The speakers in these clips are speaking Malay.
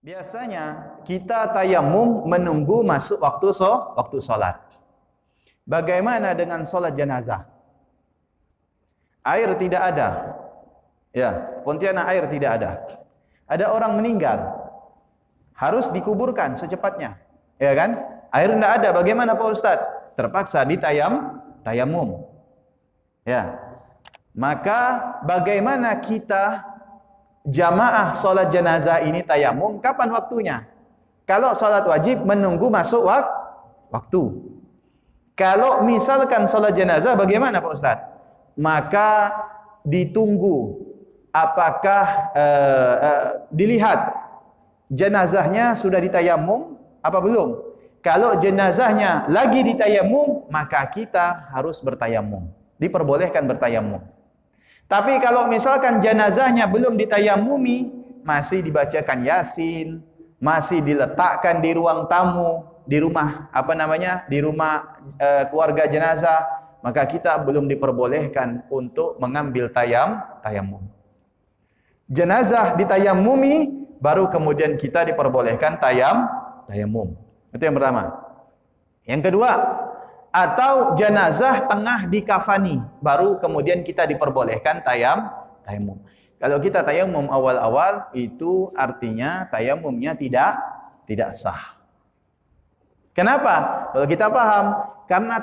Biasanya kita tayamum menunggu masuk waktu sholat. Bagaimana dengan sholat jenazah? Air tidak ada. Ya, Pontianak air tidak ada. Ada orang meninggal, harus dikuburkan secepatnya. Ya kan? Air tidak ada. Bagaimana Pak Ustadz? Terpaksa tayamum. Ya. Maka bagaimana kita jamaah sholat jenazah ini tayamum? Kapan waktunya? Kalau sholat wajib menunggu masuk waktu. Kalau misalkan sholat jenazah bagaimana Pak Ustadz? Maka ditunggu apakah dilihat jenazahnya sudah ditayamum apa belum. Kalau jenazahnya lagi ditayamum, maka kita harus bertayamum. Diperbolehkan bertayamum. Tapi kalau misalkan jenazahnya belum ditayamumi, masih dibacakan Yasin, masih diletakkan di ruang tamu, di rumah di rumah keluarga jenazah, maka kita belum diperbolehkan untuk mengambil tayamum. Jenazah ditayamumi, baru kemudian kita diperbolehkan tayamum. Itu yang pertama. Yang kedua, atau jenazah tengah dikafani, baru kemudian kita diperbolehkan tayamum. Kalau kita tayamum awal-awal, itu artinya tayamumnya tidak sah. Kenapa? Kalau kita paham, karena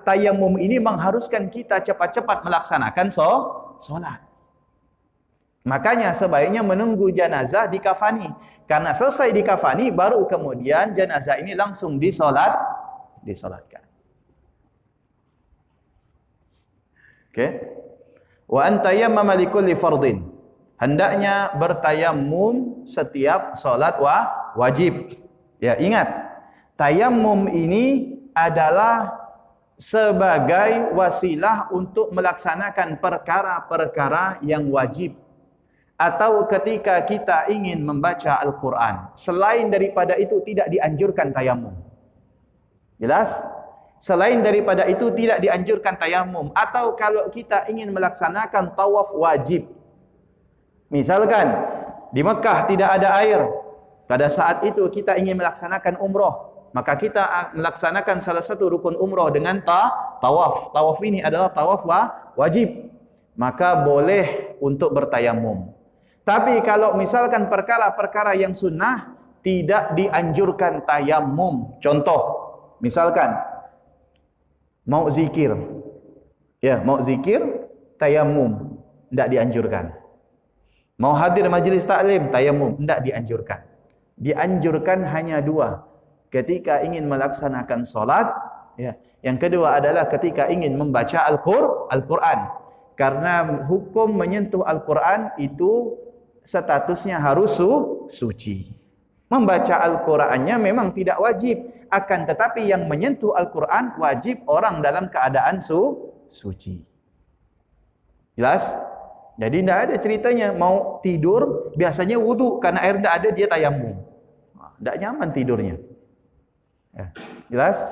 tayamum ini mengharuskan kita cepat-cepat melaksanakan sholat. Makanya sebaiknya menunggu jenazah dikafani. Karena selesai dikafani, baru kemudian jenazah ini langsung disolatkan. Oke. Wa antayammama likulli fardhin. Hendaknya bertayamum setiap salat wajib. Ya, ingat, tayamum ini adalah sebagai wasilah untuk melaksanakan perkara-perkara yang wajib. Atau ketika kita ingin membaca Al-Quran, selain daripada itu tidak dianjurkan tayamum. Jelas? Selain daripada itu tidak dianjurkan tayamum. Atau kalau kita ingin melaksanakan tawaf wajib, misalkan di Mekah tidak ada air, pada saat itu kita ingin melaksanakan umroh, maka kita melaksanakan salah satu rukun umroh dengan tawaf. Tawaf ini adalah tawaf wajib, maka boleh untuk bertayamum. Tapi kalau misalkan perkara-perkara yang sunnah, tidak dianjurkan tayamum. Contoh, misalkan mau zikir, tayamum, tidak dianjurkan. Mau hadir majelis taklim, tayamum, tidak dianjurkan. Dianjurkan hanya dua, ketika ingin melaksanakan sholat, ya. Yang kedua adalah ketika ingin membaca Al-Quran. Karena hukum menyentuh Al-Quran itu statusnya harus suci. Membaca Al-Qurannya memang tidak wajib, akan tetapi yang menyentuh Al-Quran wajib orang dalam keadaan suci. Jelas? Jadi tidak ada ceritanya mau tidur, biasanya wudu, karena air tidak ada dia tayamum. Tidak nyaman tidurnya. Ya. Jelas?